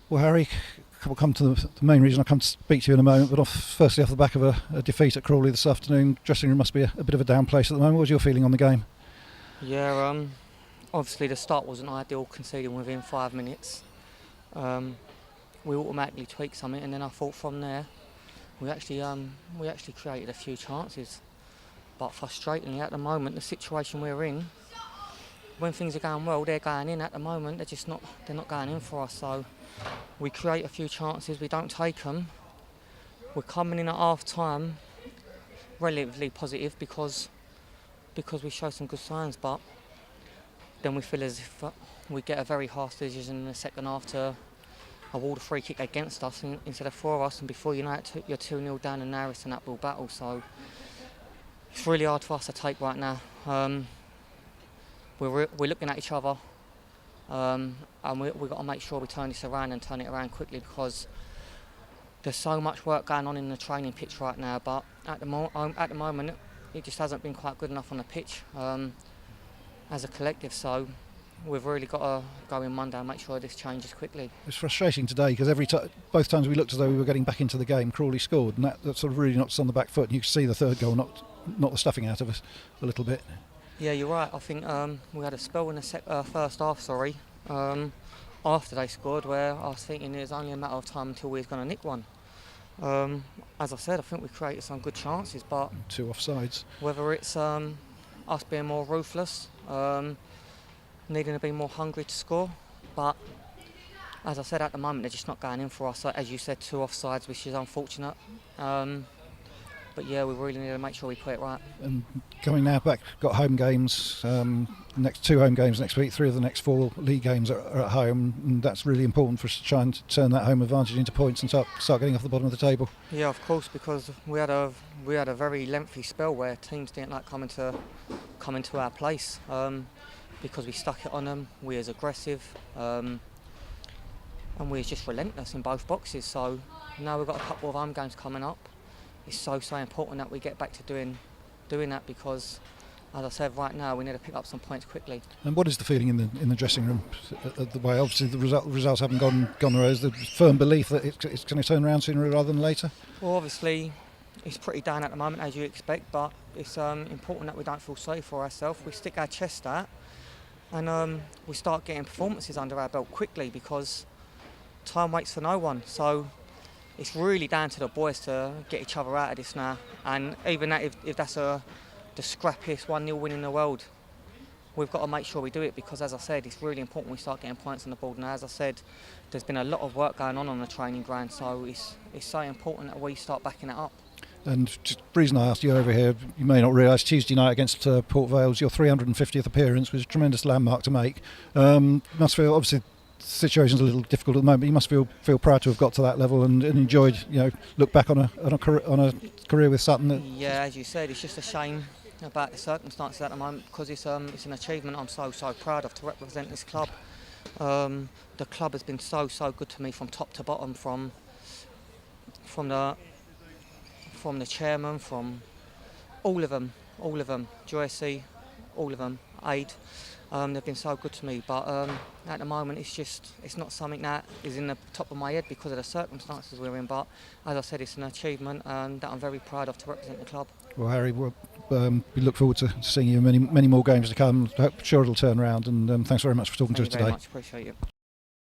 Well, Harry, we'll come to the main reason I come to speak to you in a moment, but firstly off the back of a defeat at Crawley this afternoon, dressing room must be a bit of a down place at the moment. What was your feeling on the game? Yeah, obviously the start wasn't ideal, conceding within 5 minutes. We automatically tweaked something, and then I thought from there we actually created a few chances. But frustratingly, at the moment, the situation we're in, when things are going well, they're going in. At the moment, they're not going in for us. So we create a few chances, we don't take them. We're coming in at half time relatively positive because we show some good signs, but then we feel as if we get a very harsh decision in the second half to award a free kick against us instead of for us, and before you know it, you're 2-0 down and now it's an uphill battle. So it's really hard for us to take right now. We're looking at each other, and we've got to make sure we turn this around and turn it around quickly, because there's so much work going on in the training pitch right now, but at the moment it just hasn't been quite good enough on the pitch as a collective. So we've really got to go in Monday and make sure this changes quickly. It's frustrating today because both times we looked as though we were getting back into the game, Crawley scored, and that sort of really knocked us on the back foot. And you could see the third goal knocked the stuffing out of us a little bit. Yeah, you're right. I think we had a spell in the first half, after they scored, where I was thinking it was only a matter of time until we was going to nick one. As I said, I think we created some good chances, but 2 offsides. Whether it's us being more ruthless, needing to be more hungry to score, but as I said, at the moment they're just not going in for us. So, as you said, 2 offsides, which is unfortunate. But yeah, we really need to make sure we put it right. And coming now back, got home games, next 2 home games next week, 3 of the next 4 league games are at home, and that's really important for us to try and turn that home advantage into points and start getting off the bottom of the table. Yeah, of course, because we had a very lengthy spell where teams didn't like coming to our place, because we stuck it on them. We was aggressive, and we was just relentless in both boxes. So now we've got a couple of home games coming up. It's so important that we get back to doing that, because, as I said, right now we need to pick up some points quickly. And what is the feeling in the dressing room at the way? Obviously the results haven't gone away. Is the firm belief that it's going to turn around sooner rather than later? Well, obviously it's pretty down at the moment, as you expect, but it's important that we don't feel sorry for ourselves. We stick our chest out and we start getting performances under our belt quickly, because time waits for no one. So it's really down to the boys to get each other out of this now, and even that, if that's the scrappiest 1-0 win in the world, we've got to make sure we do it, because, as I said, it's really important we start getting points on the board. Now, as I said, there's been a lot of work going on the training ground, so it's so important that we start backing it up. And just the reason I asked you over here, you may not realise, Tuesday night against Port Vale's your 350th appearance was a tremendous landmark to make. Must feel, obviously the situation's a little difficult at the moment, but you must feel proud to have got to that level and enjoyed, look back on a career with Sutton. Yeah, as you said, it's just a shame about the circumstances at the moment, because it's an achievement I'm so proud of, to represent this club. The club has been so good to me from top to bottom, from the chairman, from all of them, Joycey, all of them, Aid. They've been so good to me, but at the moment it's not something that is in the top of my head because of the circumstances we're in. But as I said, it's an achievement that I'm very proud of to represent the club. Well, Harry, we look forward to seeing you in many more games to come. I'm sure it'll turn around, and thanks very much for talking to us today. Thank you very much, appreciate it.